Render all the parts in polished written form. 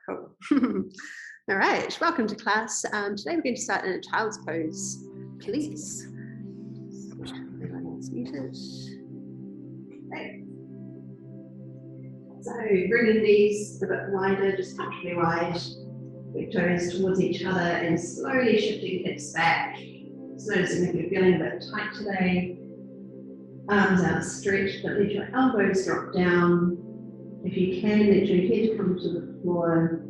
Cool. All right, welcome to class. Today we're going to start in a child's pose, please. Everyone else muted. Okay. So bringing these a bit wider, just comfortably wide, big toes towards each other and slowly shifting hips back. Just noticing if you're feeling a bit tight today. Arms outstretched, but let your elbows drop down. If you can, let your head come to the floor.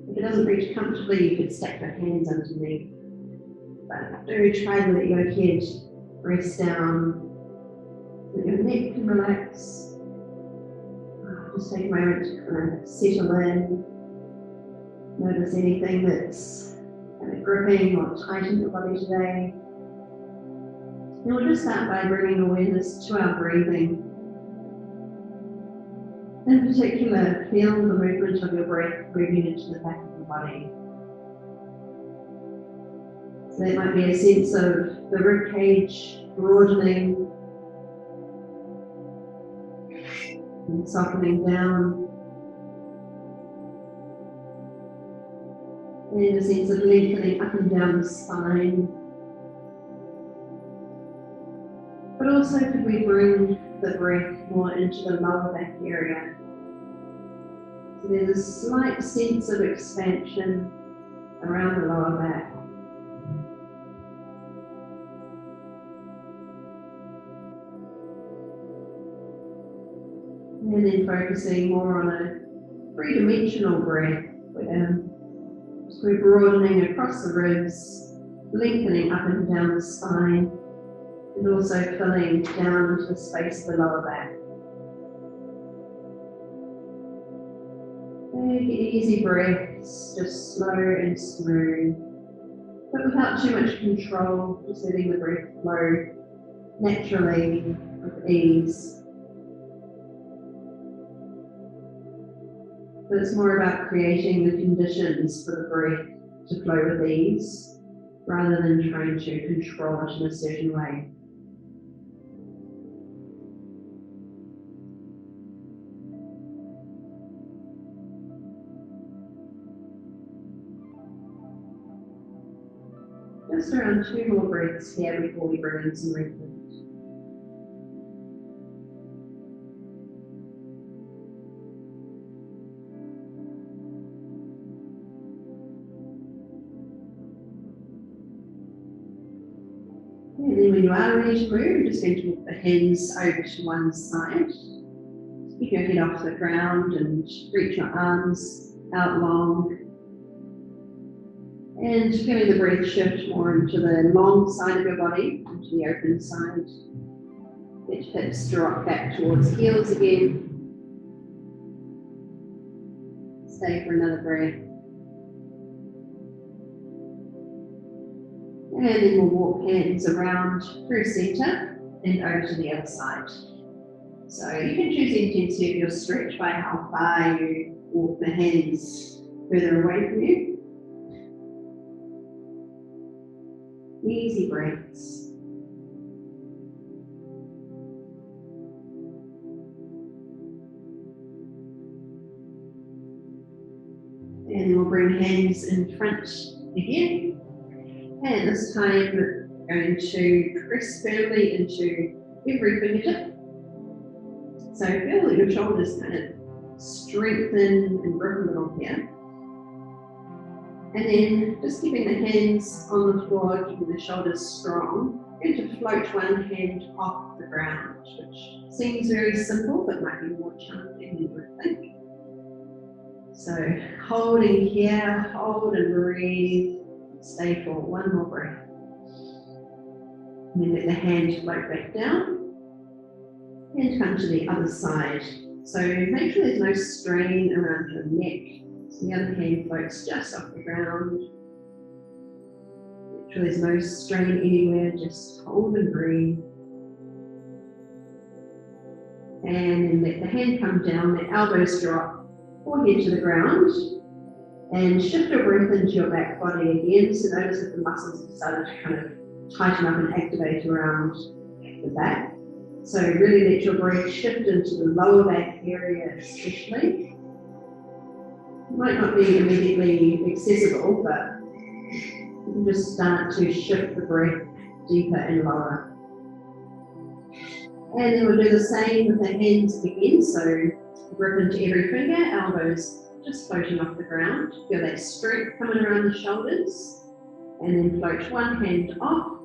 If it doesn't reach comfortably, you could stack your hands underneath. But do try to let your head rest down. Let your neck can relax. Just take a moment to kind of settle in. Notice anything that's kind of gripping or tight in your body today. And we'll just start by bringing awareness to our breathing. In particular, feel the movement of your breath moving into the back of the body. So there might be a sense of the rib cage broadening and softening down. And a sense of lengthening up and down the spine. But also, could we bring the breath more into the lower back area? So there's a slight sense of expansion around the lower back. And then focusing more on a three-dimensional breath, where we're broadening across the ribs, lengthening up and down the spine, and also filling down into the space of the lower back. Big, easy breaths, just slow and smooth, but without too much control, just letting the breath flow naturally with ease. But it's more about creating the conditions for the breath to flow with ease, rather than trying to control it in a certain way. Just around 2 more breaths here before we bring in some movement. And then when you are ready to move, you're just going to walk the hands over to one side. Keep your head off the ground and reach your arms out long. And feeling the breath shift more into the long side of your body, into the open side. Let your hips drop back towards heels again. Stay for another breath. And then we'll walk hands around through center and over to the other side. So you can choose the intensity of your stretch by how far you walk the hands further away from you. Easy breaths. And we'll bring hands in front again. And this time we're going to press firmly into every fingertip. So feel that your shoulders kind of strengthen and grip a little here. And then just keeping the hands on the floor, keeping the shoulders strong. You're going to float one hand off the ground, which seems very simple, but might be more challenging than you would think. So holding here, hold and breathe. Stay for one more breath. And then let the hand float back down. And come to the other side. So make sure there's no strain around your neck. So the other hand floats just off the ground. Make sure there's no strain anywhere, just hold and breathe. And then let the hand come down, the elbows drop, forehead to the ground. And shift your breath into your back body again. So notice that the muscles have started to kind of tighten up and activate around the back. So really let your breath shift into the lower back area especially. Might not be immediately accessible, but you can just start to shift the breath deeper and lower. And then we'll do the same with the hands again. So grip into every finger, elbows just floating off the ground. Feel that strength coming around the shoulders. And then float one hand off.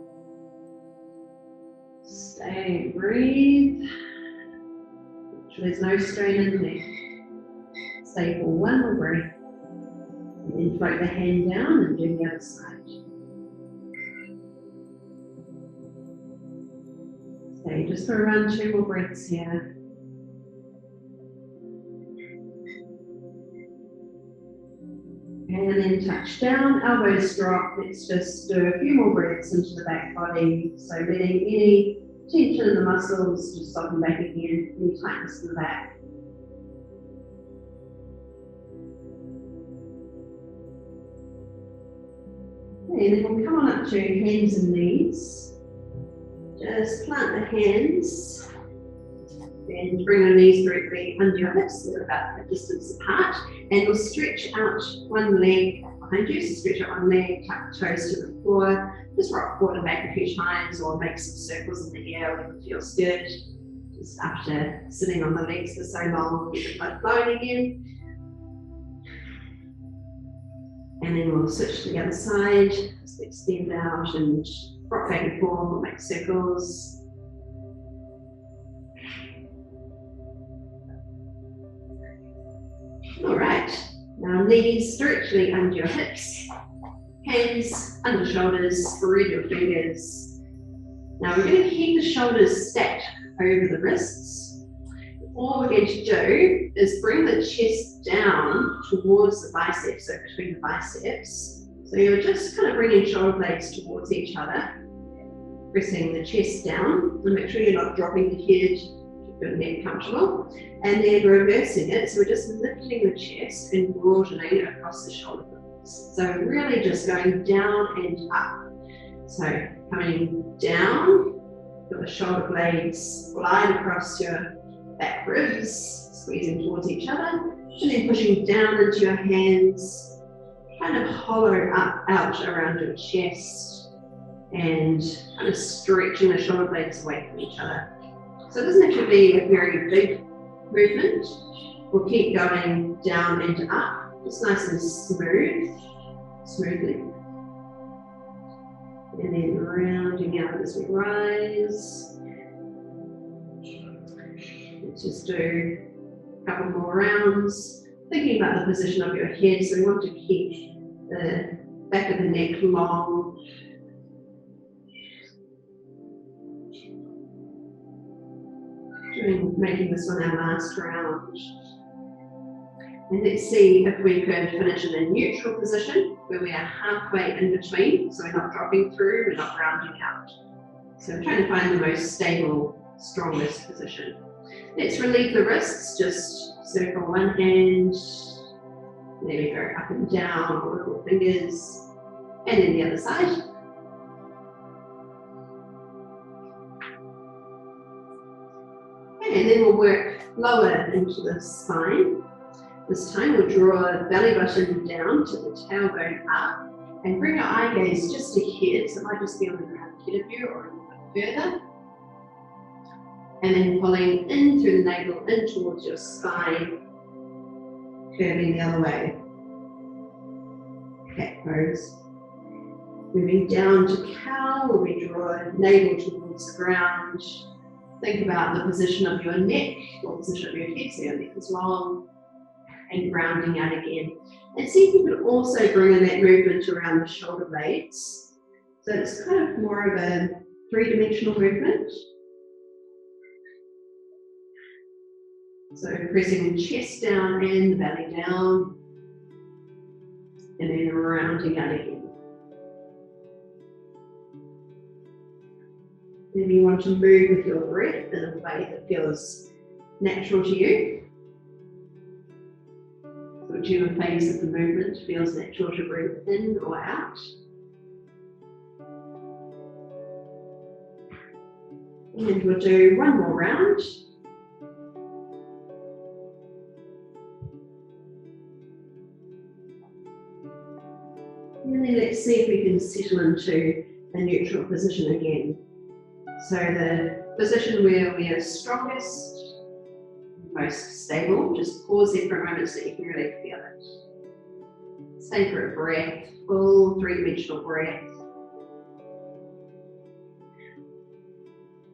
Stay and breathe. Make sure there's no strain in the neck. Stay for one more breath. And then float the hand down and do the other side. Stay just for around 2 more breaths here. And then touch down, elbows drop. Let's just do a few more breaths into the back body. So letting any tension in the muscles just soften back again, any tightness in the back. Okay, and then we'll come on up to hands and knees. Just plant the hands and bring our knees directly under your hips. They're about a distance apart. And we'll stretch out one leg behind you. So stretch out one leg, tuck the toes to the floor. Just rock forward and back a few times or make some circles in the air when it feels good. Just after sitting on the legs for so long, get the blood flowing again. And then we'll switch to the other side. Just extend out and rock back and forth, we'll make circles. All right, now knees directly under your hips, hands under shoulders, spread your fingers. Now we're going to keep the shoulders stacked over the wrists. All we're going to do is bring the chest down towards the biceps, so between the biceps. So you're just kind of bringing shoulder blades towards each other, pressing the chest down, and make sure you're not dropping the head, keep your neck comfortable. And then reversing it, so we're just lifting the chest and broadening across the shoulder blades. So really just going down and up. So coming down, feel the shoulder blades glide across your back ribs, squeezing towards each other, and then pushing down into your hands, kind of hollow up out around your chest, and kind of stretching the shoulder blades away from each other. So it doesn't have to be a very big movement. We'll keep going down and up, just nice and smoothly. And then rounding out as we rise. Let's just do a couple more rounds. Thinking about the position of your head, so we want to keep the back of the neck long. Making this one our last round. And let's see if we could finish in a neutral position where we are halfway in between, so we're not dropping through, we're not rounding out. So I'm trying to find the most stable, strongest position. Let's relieve the wrists, just circle one hand, there we go, up and down, or little fingers, and then the other side. And then we'll work lower into the spine. This time we'll draw the belly button down to the tailbone up and bring our eye gaze just ahead, so it might just be on the ground ahead of you or a little bit further. And then pulling in through the navel, in towards your spine, curving the other way. Cat pose. Moving down to cow, where we draw navel towards the ground. Think about the position of your neck, or position of your head, so your neck is long, and grounding out again. And see if you can also bring in that movement around the shoulder blades. So it's kind of more of a three-dimensional movement. So pressing the chest down and the belly down, and then rounding out again. If you want to move with your breath in a way that feels natural to you, so whichever phase of the movement feels natural to breathe in or out. And we'll do one more round. And then let's see if we can settle into a neutral position again. So the position where we are strongest, most stable, just pause there for a moment so you can really feel it. Stay for a breath, full three-dimensional breath.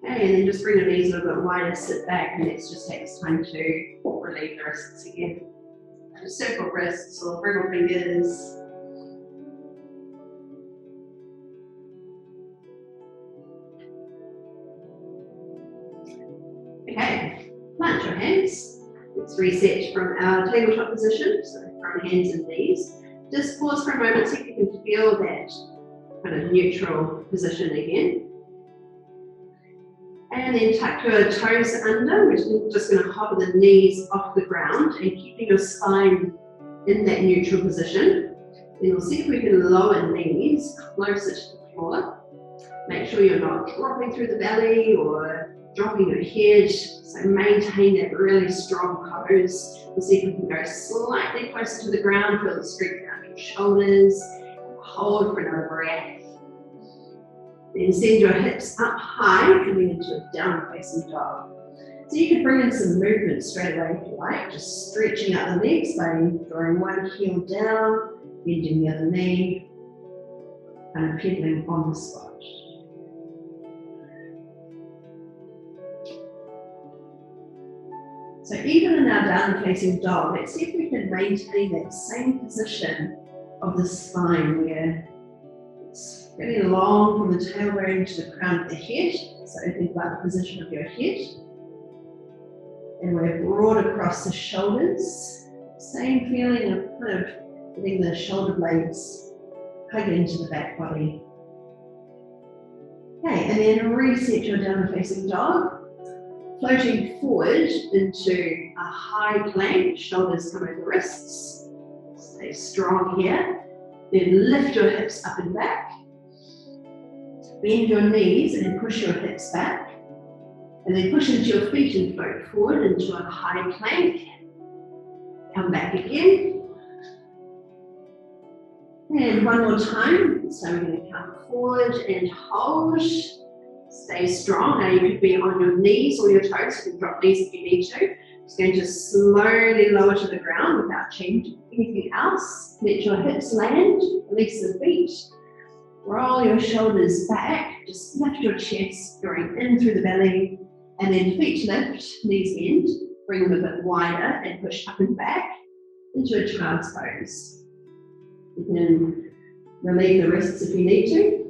Okay, and then just bring your knees a little bit wider, sit back, and let's just take this time to relieve the wrists again. Just circle wrists or wriggle fingers. Okay, plant your hands. Let's reset from our tabletop position, so front hands and knees. Just pause for a moment so you can feel that kind of neutral position again. And then tuck your toes under. We're just going to hover the knees off the ground and keeping your spine in that neutral position. Then we'll see if we can lower knees closer to the floor. Make sure you're not dropping through the belly or dropping your head. So maintain that really strong pose. We'll see if we can go slightly closer to the ground. Feel the strength around your shoulders. Hold for another breath. Then send your hips up high, coming into a downward facing dog. So you can bring in some movement straight away if you like, just stretching out the legs by drawing one heel down, bending the other knee, and pedaling on the spot. So even in our downward facing dog, let's see if we can maintain that same position of the spine where it's really long from the tailbone to the crown of the head. So think about the position of your head. And we're broad across the shoulders. Same feeling of kind of letting the shoulder blades hug into the back body. Okay, and then reset your downward facing dog. Floating forward into a high plank, shoulders come over wrists. Stay strong here. Then lift your hips up and back. Bend your knees and push your hips back. And then push into your feet and float forward into a high plank. Come back again. And one more time. So we're going to come forward and hold. Stay strong. Now you could be on your knees or your toes. You can drop knees if you need to. Just going to slowly lower to the ground without changing anything else. Let your hips land. Release the feet. Roll your shoulders back. Just lift your chest, going in through the belly. And then feet lift, knees bend. Bring them a bit wider and push up and back into a child's pose. You can relieve the wrists if you need to.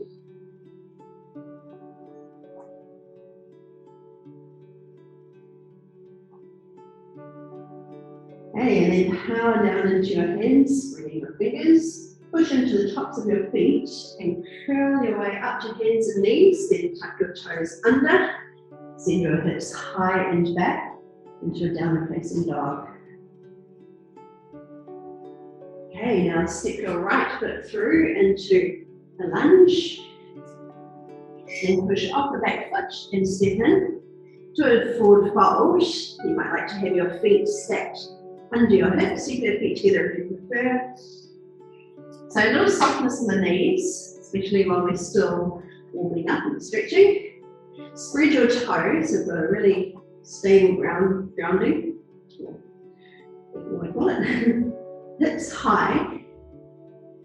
Okay, and then power down into your hands, bringing your fingers, push into the tops of your feet and curl your way up to hands and knees, then tuck your toes under, send your hips high and back into a downward facing dog. Okay, now step your right foot through into a lunge, then push off the back foot and step in to a forward fold. You might like to have your feet stacked under your hips. You can have feet together if you prefer. So a little softness in the knees, especially while we're still warming up and stretching. Spread your toes, so got a really stable grounding, what do I call it? Hips high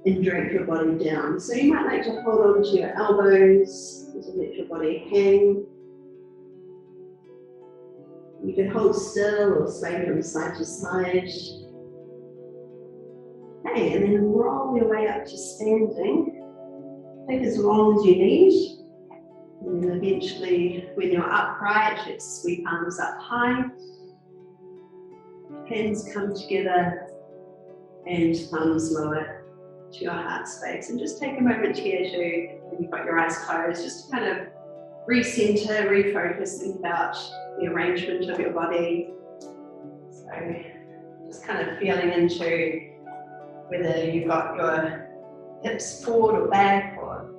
and drape your body down. So you might like to hold on to your elbows, to let your body hang. You can hold still or sway from side to side. Okay, and then roll your way up to standing. Take as long as you need. And then eventually, when you're upright, let's sweep arms up high. Hands come together and thumbs lower to your heart space. And just take a moment here to, if you've got your eyes closed, just to kind of recenter, refocus, think about the arrangement of your body. So just kind of feeling into whether you've got your hips forward or back, or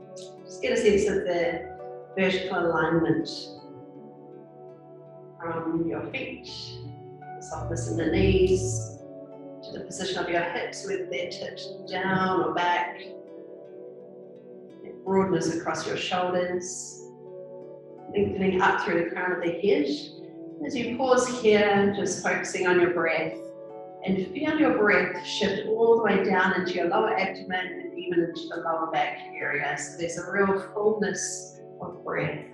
just get a sense of the vertical alignment from your feet, the softness in the knees, to the position of your hips, whether they're tipped down or back. Broadness across your shoulders, lengthening up through the crown of the head. As you pause here, just focusing on your breath, and feel your breath shift all the way down into your lower abdomen and even into the lower back area. So there's a real fullness of breath.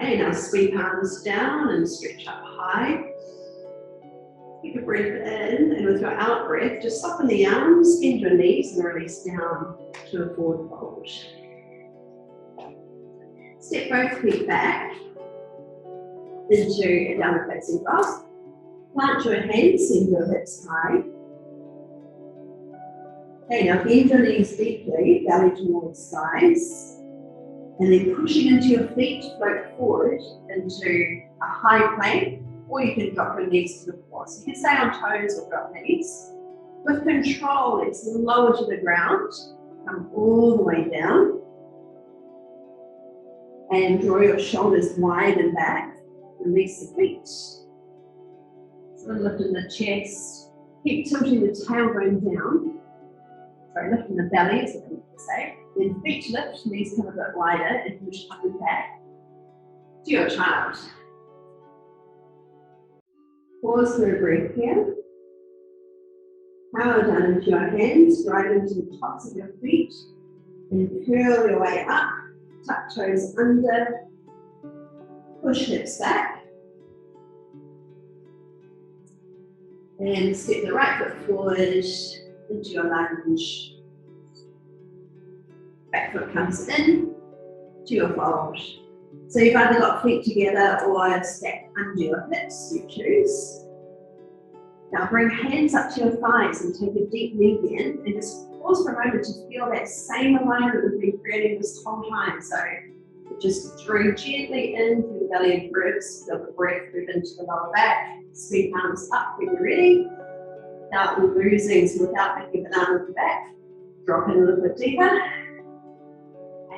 And now sweep arms down and stretch up high. Take a breath in, and with your out breath, just soften the arms, bend your knees and release down to a forward fold. Step both feet back into a downward facing dog. Plant your hands, send your hips high. Okay, now bend your knees deeply, belly towards thighs. And then pushing into your feet, float forward into a high plank, or you can drop your knees to the floor. So you can stay on toes or drop knees. With control, let's lower to the ground, come all the way down. And draw your shoulders wide and back, release the feet. So lifting the chest, keep tilting the tailbone down. Sorry, lifting the belly, is what I meant to say. Then feet lift, knees come a bit wider, and push up and back to your child. Pause for a breath here. Power down into your hands, right into the tops of your feet, and curl your way up. Tuck toes under, push hips back, and step the right foot forward into your lunge. Back foot comes in to your fold. So you've either got feet together or stacked under your hips, you choose. Now bring hands up to your thighs and take a deep knee in, and just pause for a moment to feel that same alignment we've been creating this whole time. So just breathe gently in through the belly and ribs, feel the breath move into the lower back, sweep arms up when you're ready. Without losing, so without picking an arm at the back, drop in a little bit deeper,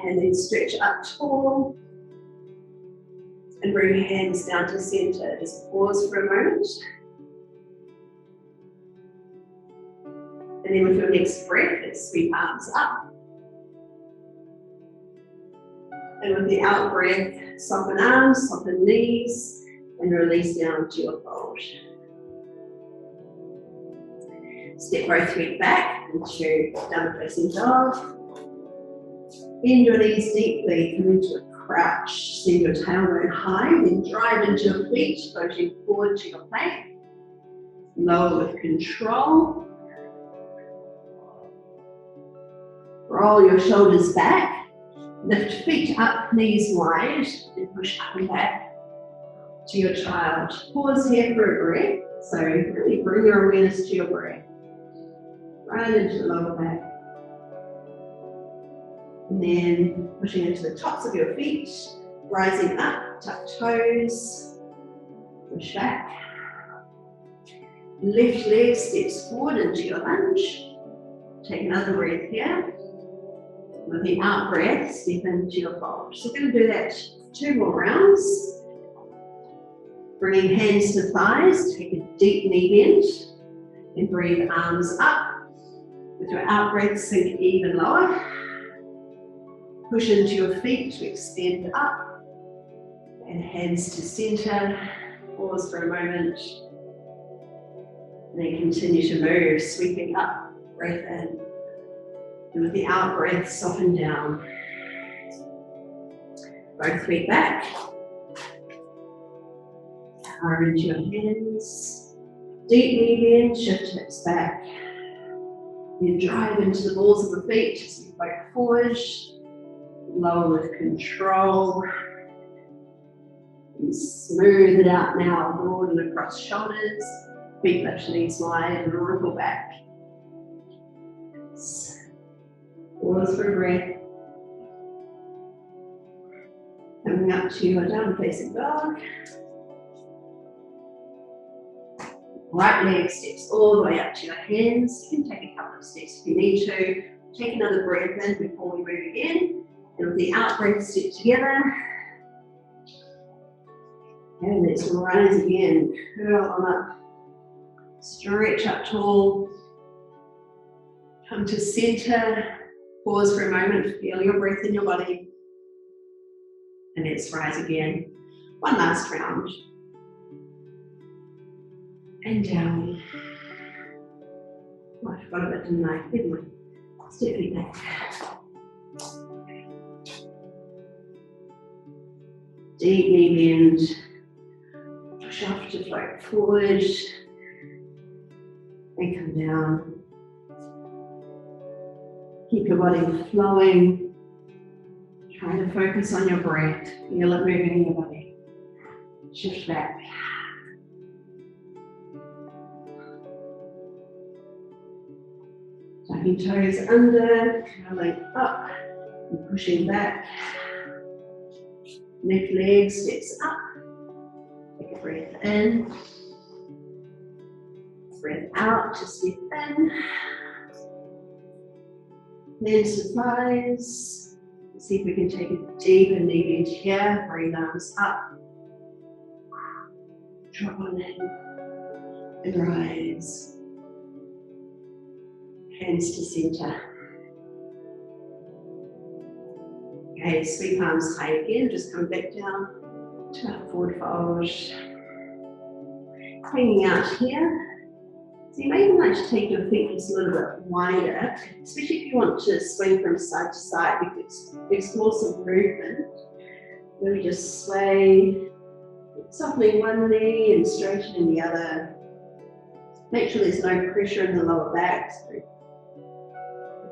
and then stretch up tall, and bring your hands down to center. Just pause for a moment. And then with your next breath, let's sweep arms up. And with the out breath, soften arms, soften knees, and release down to your fold. Step both feet back into downward facing dog. Bend your knees deeply, come into a crouch. Send your tailbone high, then drive into your feet, floating forward to your plank. Lower with control. Roll your shoulders back, lift feet up, knees wide, and push up and back to your child. Pause here for a breath, so really bring your awareness to your breath. Right into the lower back. And then pushing into the tops of your feet, rising up, tuck toes, push back. Left leg steps forward into your lunge. Take another breath here. With the out breath, step into your fold. So we're going to do that 2 more rounds. Bringing hands to thighs, take a deep knee bend, and breathe arms up. With your out breath, sink even lower. Push into your feet to extend up, and hands to center. Pause for a moment, and then continue to move, sweeping up, breath in. And with the out breath, soften down. Both feet back. Power into your hands. Deep knee bend, shift hips back. Then drive into the balls of the feet, just move back forward. Lower with control. And smooth it out now, broaden across shoulders. Feet lift, knees wide, and ripple back. Pause for a breath. Coming up to your down facing dog. Right leg steps all the way up to your hands. You can take a couple of steps if you need to. Take another breath in before we move again. And with the out breath, step together. And let's rise again. Curl on up. Stretch up tall. Come to center, pause for a moment, feel your breath in your body. And let's rise again. One last round. And down. Oh, I forgot a bit, didn't I? Didn't I? Step it back. Deep knee bend. Push off to float forward. And come down. Keep your body flowing. Try to focus on your breath. Feel it moving in your body. Shift back. Tucking toes under, curling up and pushing back. Left leg steps up. Take a breath in. Breath out to step in. Hands to thighs. See if we can take a deeper knee bend here. Bring arms up. Drop on in. And rise. Hands to center. Okay, sweep arms high again. Just come back down to our forward fold. Hanging out here. So you may even like to take your feet just a little bit wider, especially if you want to swing from side to side. You could explore some movement. Maybe just sway, softening one knee and straightening the other. Make sure there's no pressure in the lower back. So if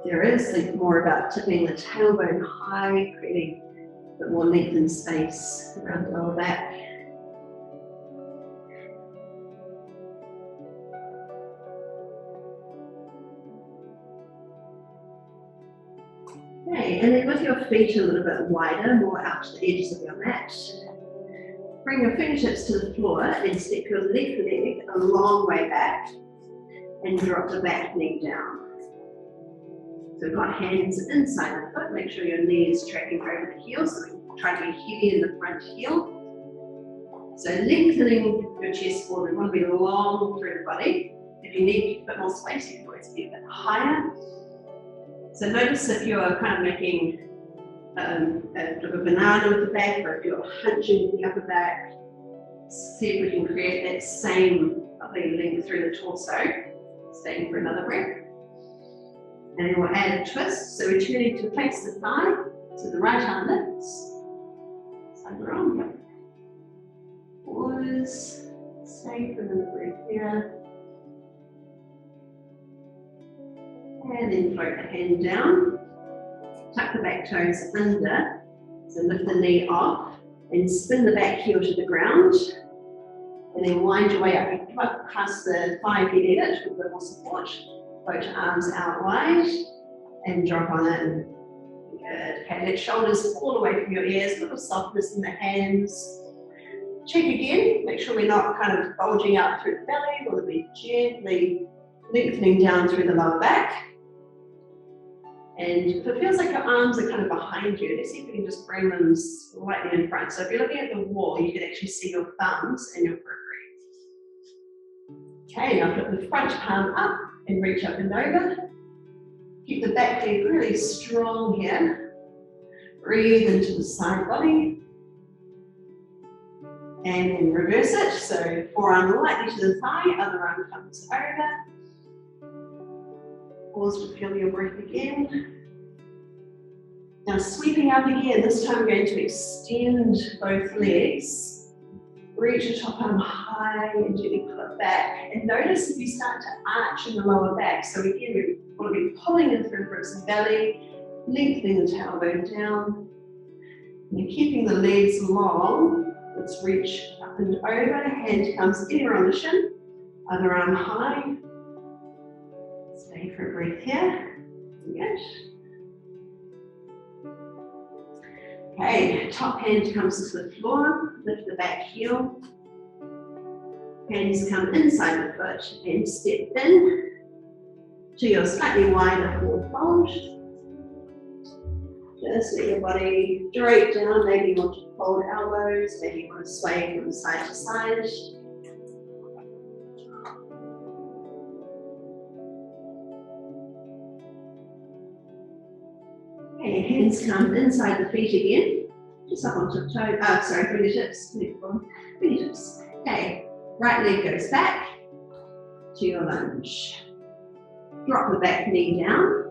there is, think more about tipping the tailbone high, creating a bit more length and space around the lower back. Okay, and then with your feet a little bit wider, more out to the edges of your mat, bring your fingertips to the floor and step your left leg a long way back and drop the back knee down. So we've got hands inside the foot, make sure your knee is tracking over the heel, so we try to be heavy in the front heel. So lengthening your chest forward, we want to be long through the body. If you need a bit more space, you can always be a bit higher. So notice if you're kind of making a bit of a banana with the back, or if you're hunching with the upper back, see if we can create that same lovely length through the torso. Staying for another breath. And then we'll add a twist. So we're turning to face the thigh, so the right arm lifts. Side arm. Pause. Stay for another breath here. And then float the hand down. Tuck the back toes under. So lift the knee off and spin the back heel to the ground. And then wind your way up. You come up past the thigh bed edge with a bit more support. Float your arms out wide and drop on in. Good. Okay, let shoulders fall away from your ears. A little softness in the hands. Check again. Make sure we're not kind of bulging out through the belly. We'll be gently lengthening down through the lower back. And if it feels like your arms are kind of behind you, let's see if we can just bring them slightly in front. So if you're looking at the wall, you can actually see your thumbs and your periphery. Okay, now put the front palm up and reach up and over. Keep the back leg really strong here. Breathe into the side body. And then reverse it. So forearm lightly to the thigh, other arm comes over. Pause to feel your breath again. Now sweeping up again, this time we're going to extend both legs. Reach your top arm high and gently pull it back. And notice if you start to arch in the lower back. So again, we want to be pulling in through ribs and belly, lengthening the tailbone down. And keeping the legs long, let's reach up and over. Hand comes anywhere on the shin, other arm high. Stay for a breath here. Good. Okay, top hand comes to the floor, lift the back heel. Hands come inside the foot and step in to your slightly wider forward fold. Just let your body drape down. Maybe you want to fold elbows, maybe you want to sway from side to side. Okay, hands come inside the feet again. Just up onto the toe, fingertips, fingertips. Okay, right leg goes back to your lunge. Drop the back knee down.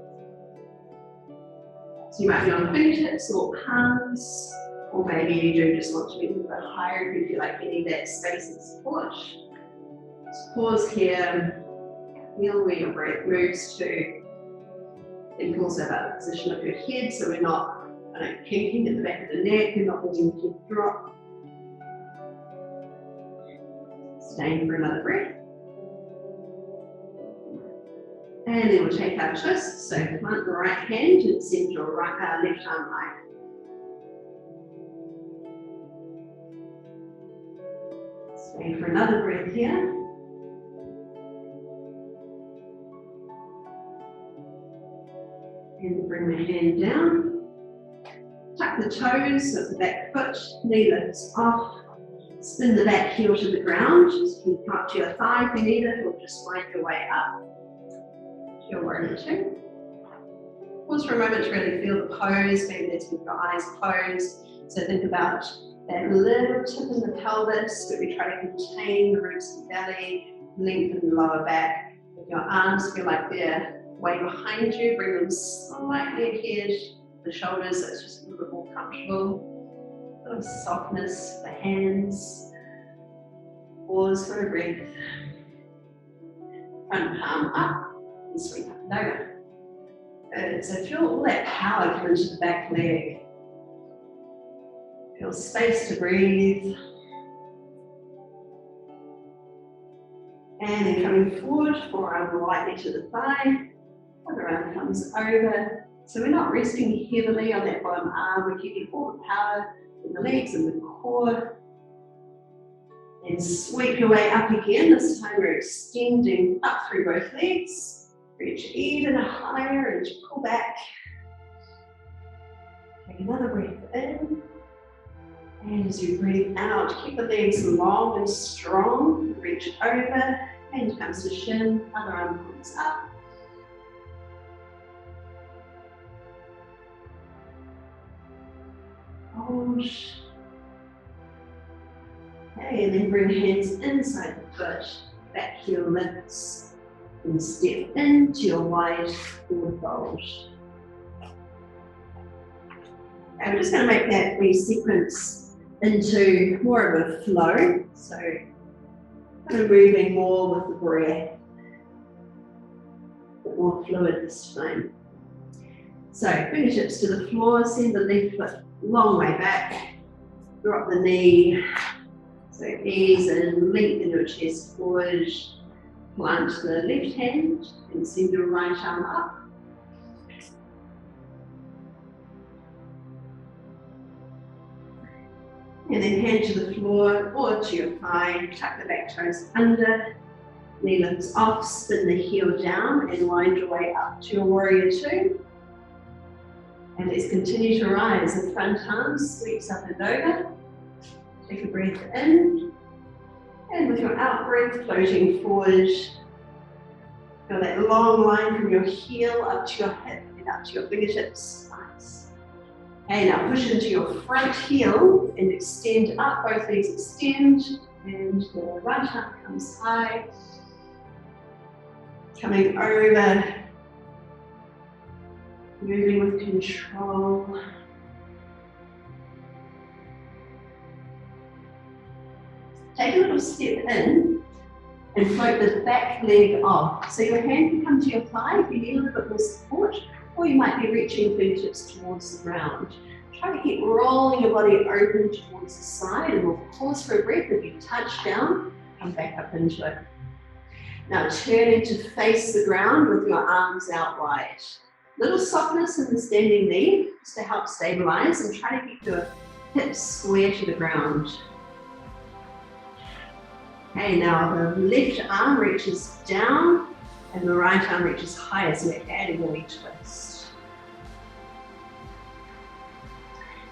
So you might be on fingertips or palms, or maybe you do just want to be a little bit higher if you feel like you need that space and support. Just pause here, feel where your breath moves to. Think also about the position of your head, so we're not kinking at the back of the neck, we're not letting the head drop. Staying for another breath. And then we'll take our twist, so plant the right hand and send your left arm high. Stay for another breath here. And bring the hand down. Tuck the toes of the back foot, knee lifts off. Spin the back heel to the ground. Just you can come up to your thigh if you need it, or just wind your way up. Your warrior two. Pause for a moment to really feel the pose. Maybe that's with your eyes closed. So think about that little tip in the pelvis, but we try to contain the roots of the belly, lengthen the lower back. If your arms feel like they're way behind you, bring them slightly ahead, the shoulders, so it's just a little bit more comfortable. A little softness, the hands. Pause for a breath. Front palm up. And sweep up and over. Good. So feel all that power come into the back leg. Feel space to breathe. And then coming forward, forearm lightly to the thigh. Other arm comes over. So we're not resting heavily on that bottom arm. We're keeping all the power in the legs and the core. And sweep your way up again. This time we're extending up through both legs. Reach even higher and pull back. Take another breath in. And as you breathe out, keep the legs long and strong. Reach over, hand comes to shin, other arm comes up. Hold. Okay, and then bring hands inside the foot, back heel lifts. And step into your wide forward fold. And we're just going to make that sequence into more of a flow. So kind of moving more with the breath. A bit more fluid this time. So fingertips to the floor, send the left foot long way back. Drop the knee. So ease and lengthen your chest forward. Plant the left hand and send your right arm up. And then hand to the floor or to your thigh, tuck the back toes under, knee lifts off, spin the heel down and wind your way up to your warrior two. And let's continue to rise. The front arm sweeps up and over. Take a breath in. And with your out breath, floating forward. Feel that long line from your heel up to your hip and up to your fingertips. Nice. Okay, now push into your front heel and extend up. Both legs extend. And the right arm comes high. Coming over. Moving with control. Take a little step in and float the back leg off. So your hand can come to your thigh if you need a little bit more support, or you might be reaching fingertips towards the ground. Try to keep rolling your body open towards the side, and we'll pause for a breath. If you touch down, come back up into it. Now turning to face the ground with your arms out wide. Little softness in the standing knee just to help stabilize, and try to keep your hips square to the ground. Okay, now the left arm reaches down and the right arm reaches higher, so we're adding a wee twist.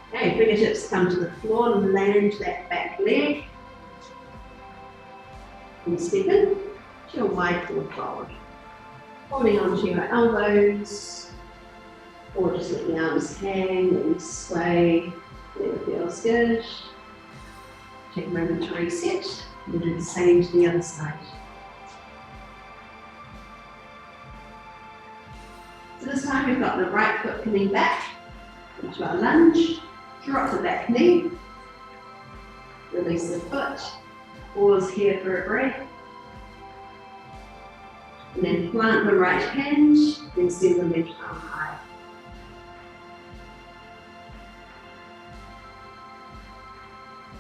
Okay, fingertips come to the floor, land that back leg. And step in to your wide forward fold. Holding onto your elbows. Or just let the arms hang and sway, whatever feels good. Take a moment to reset, and do the same to the other side. So this time we've got the right foot coming back into our lunge, drop the back knee, release the foot, pause here for a breath, and then plant the right hand, then send the left arm high.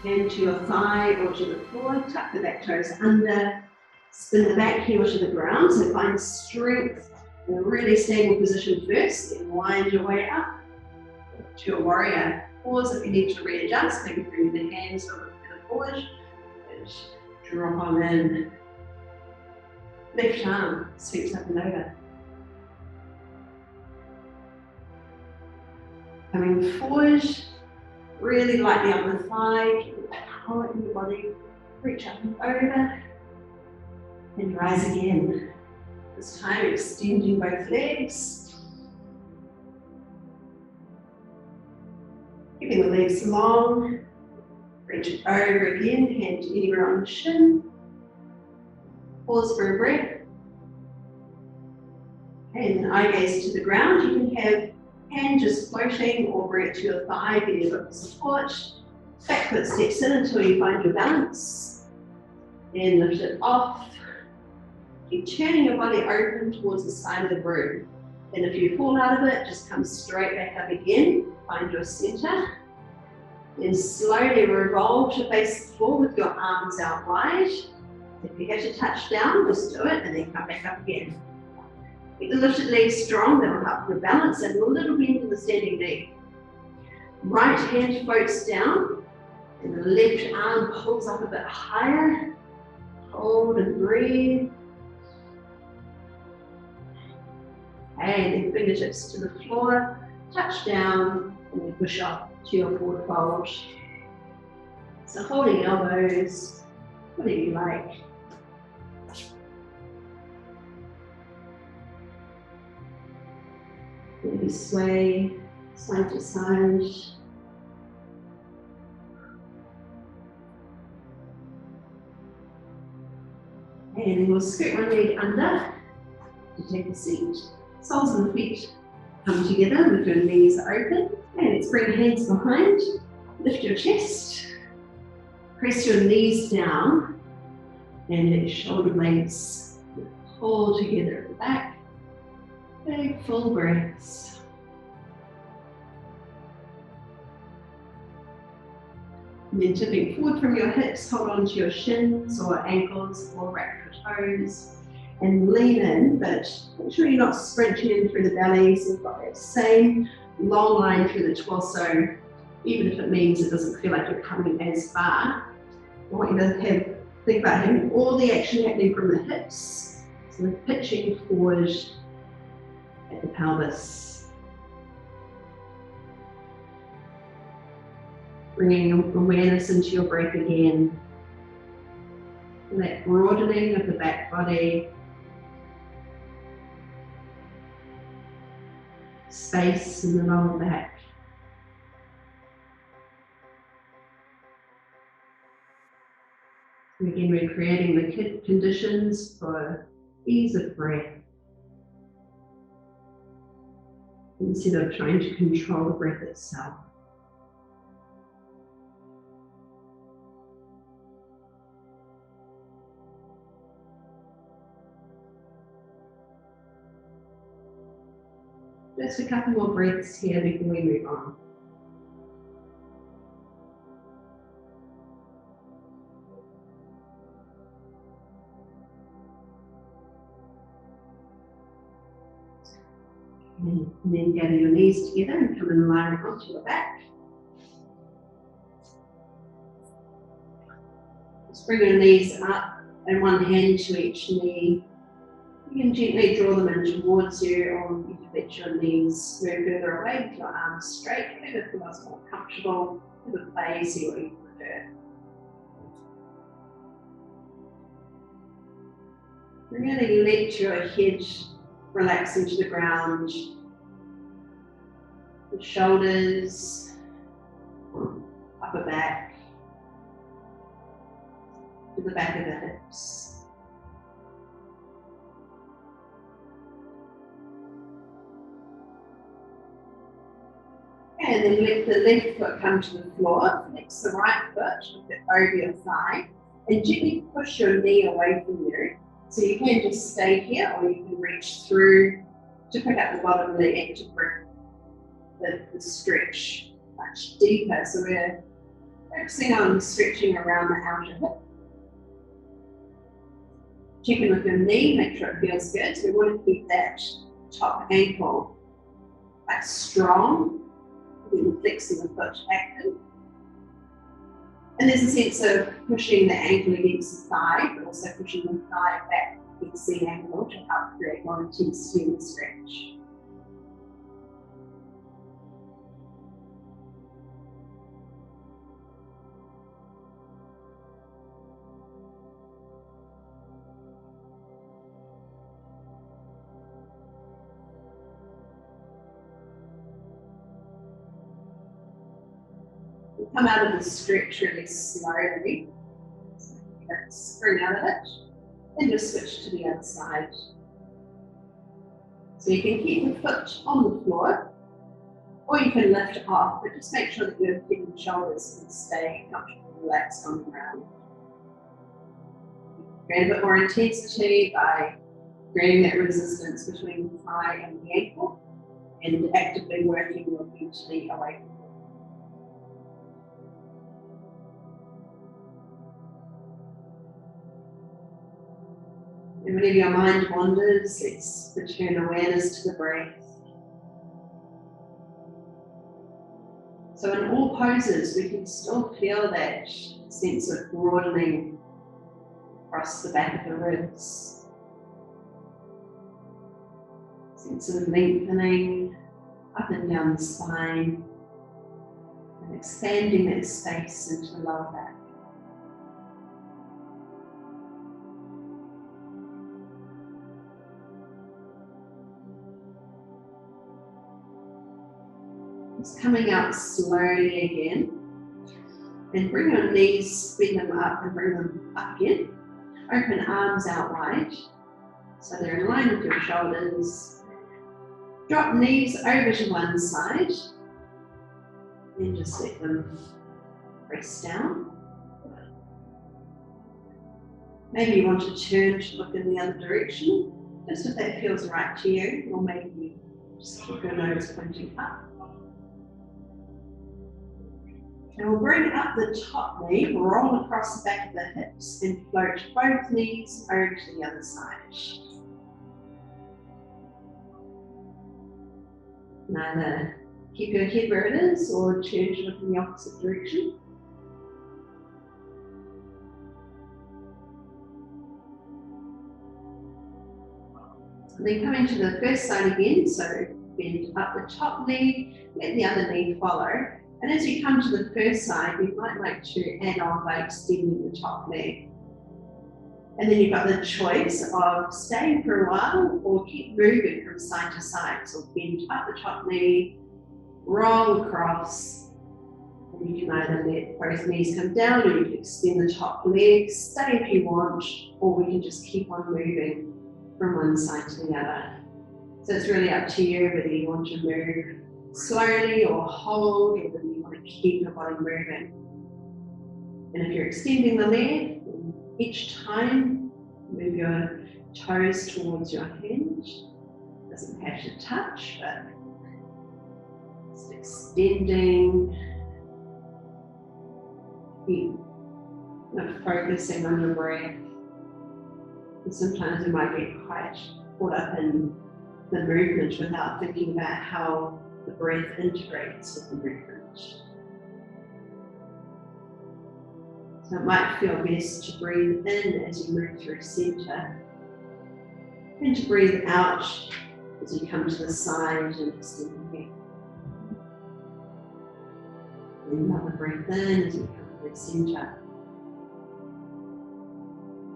Hand to your thigh or to the floor, tuck the back toes under, spin the back heel to the ground, so find strength in a really stable position first, then wind your way up to your warrior. Pause if you need to readjust, maybe bring the hands a little bit forward, and drop on in. Left arm sweeps up and over. Coming forward, really lightly on the thigh, keep the power in the body, reach up and over, and rise again. This time extending both legs. Keeping the legs long, reach it over again, hand anywhere on the shin. Pause for a breath. And then eye gaze to the ground. You can have hand just floating or bring it to your thigh, give you a bit of support. Back foot steps in until you find your balance. Then lift it off. Keep turning your body open towards the side of the room. And if you fall out of it, just come straight back up again. Find your center. Then slowly revolve to face the floor with your arms out wide. If you get to touch down, just do it and then come back up again. Keep the lifted legs strong, that will help your balance, and a little bend in the standing knee. Right hand floats down, and the left arm pulls up a bit higher. Hold and breathe. And then fingertips to the floor, touch down, and then push up to your forward fold. So holding elbows, whatever you like. Maybe sway side to side. And then we'll scoot one leg under to take a seat. Soles of the feet come together with your knees open. And let's bring hands behind. Lift your chest. Press your knees down. And let your shoulder blades pull together at the back. Big full breaths. And then tipping forward from your hips, hold on to your shins or ankles or wrap your toes and lean in, but make sure you're not sprinting in through the belly, so you've got that same long line through the torso, even if it means it doesn't feel like you're coming as far. I want you to think about having all the action happening from the hips, so we're pitching forward at the pelvis. Bringing awareness into your breath again. And that broadening of the back body. Space in the lower back. And again, we're creating the conditions for ease of breath, instead of trying to control the breath itself. Just a couple more breaths here before we move on. And then gather your knees together and come and lie onto your back. Just bring your knees up and one hand to each knee. You can gently draw them in towards you, or you can let your knees move further away with your arms straight, whatever feels more comfortable, whatever play, see what you prefer. Really let your head relax into the ground. the shoulders, upper back, to the back of the hips. And then let the left foot come to the floor, flex the right foot, look it over your thigh, and gently push your knee away from you. So you can just stay here, or you can reach through to pick up the bottom leg to bring the stretch much deeper. So we're focusing on stretching around the outer hip. Check in with your knee, make sure it feels good. So we want to keep that top ankle quite strong. Then flexing the foot active. And there's a sense of pushing the ankle against the thigh, but also pushing the thigh back against the ankle to help create more intensity in the stretch. Come out of the stretch really slowly. So spring out of it, and just switch to the other side. So you can keep the foot on the floor, or you can lift it off, but just make sure that your head and shoulders can stay comfortable and relaxed on the ground. Create a bit more intensity by creating that resistance between the thigh and the ankle, and actively working your feet away from. And whenever your mind wanders, let's return awareness to the breath. So in all poses, we can still feel that sense of broadening across the back of the ribs. Sense of lengthening up and down the spine, and expanding that space into the lower back. Just coming out slowly again, and bring your knees, bend them up and bring them up again. Open arms out wide, so they're in line with your shoulders. Drop knees over to one side, and just let them press down. Maybe you want to turn to look in the other direction, just if that feels right to you, or maybe you just keep your nose pointing up. And we'll bring up the top knee, roll across the back of the hips, and float both knees over to the other side. Either keep your head where it is, or turn to look in the opposite direction. And then coming to the first side again, so bend up the top knee, let the other knee follow. And as you come to the first side, you might like to add on by extending the top leg. And then you've got the choice of staying for a while or keep moving from side to side. So bend up the top knee, roll across, and you can either let both knees come down, or you can extend the top leg, stay if you want, or we can just keep on moving from one side to the other. So it's really up to you whether you want to move slowly or hold, or whether you want to keep your body moving. And if you're extending the leg, each time move your toes towards your hinge. Doesn't have to touch, but just extending. Keep focusing on your breath. And sometimes we might get quite caught up in the movement without thinking about how the breath integrates with the movement. So it might feel best to breathe in as you move through center, and to breathe out as you come to the side and extend the neck. And another breath in as you come to the center.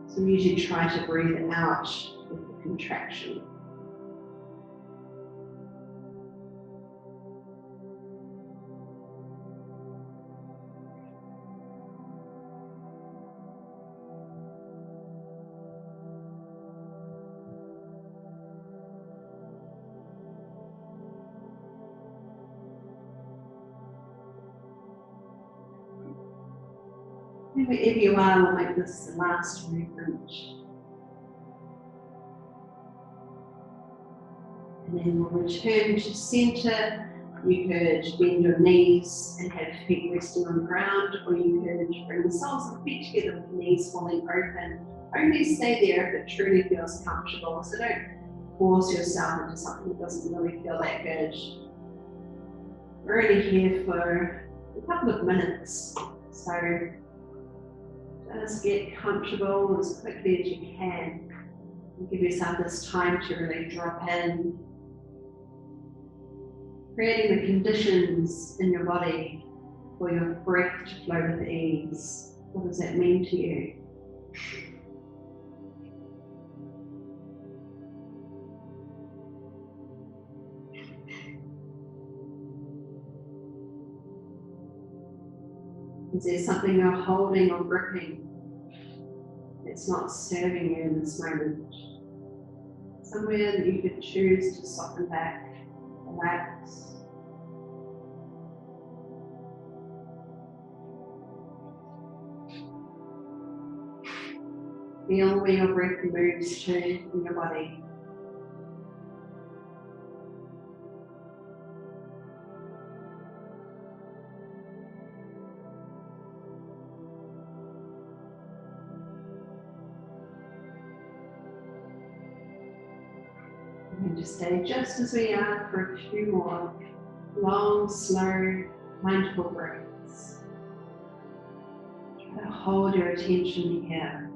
So we usually try to breathe out with the contraction. And wherever you are, we'll make this the last movement. And then we'll return to centre. You could bend your knees and have feet resting on the ground, or you could bring the soles of the feet together with the knees falling open. Only stay there if it truly feels comfortable, so don't force yourself into something that doesn't really feel that good. We're only here for a couple of minutes, so just get comfortable as quickly as you can. And give yourself this time to really drop in, creating the conditions in your body for your breath to flow with ease. What does that mean to you? Is there something you're holding or gripping that's not serving you in this moment? Somewhere that you could choose to soften back, relax. Feel where your breath moves to in your body. And just stay just as we are for a few more long, slow, mindful breaths. Try to hold your attention here.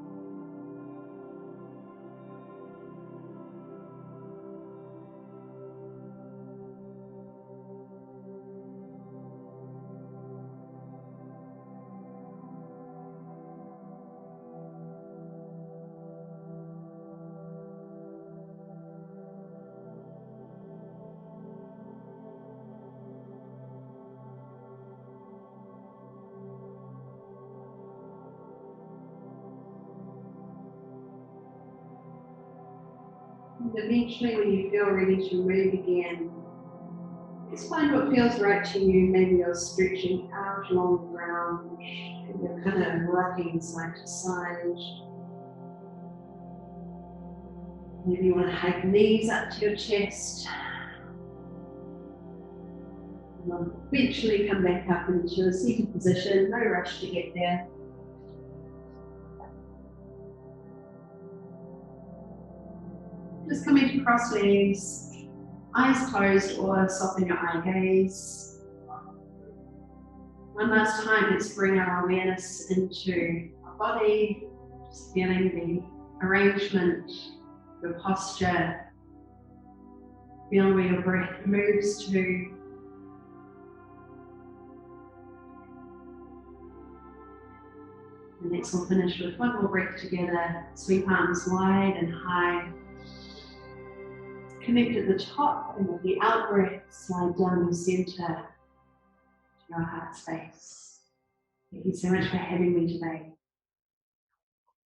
And eventually, when you feel ready to move again, just find what feels right to you. Maybe you're stretching out along the ground, and you're kind of rocking side to side. Maybe you want to hike knees up to your chest. And then eventually come back up into a seated position, no rush to get there. Just coming to cross legs, eyes closed or soften your eye gaze. One last time, let's bring our awareness into our body, just feeling the arrangement, your posture, feel where your breath moves to. And next we'll finish with one more breath together, sweep arms wide and high. Connect at the top, and with the out breath, slide down the center to your heart space. Thank you so much for having me today.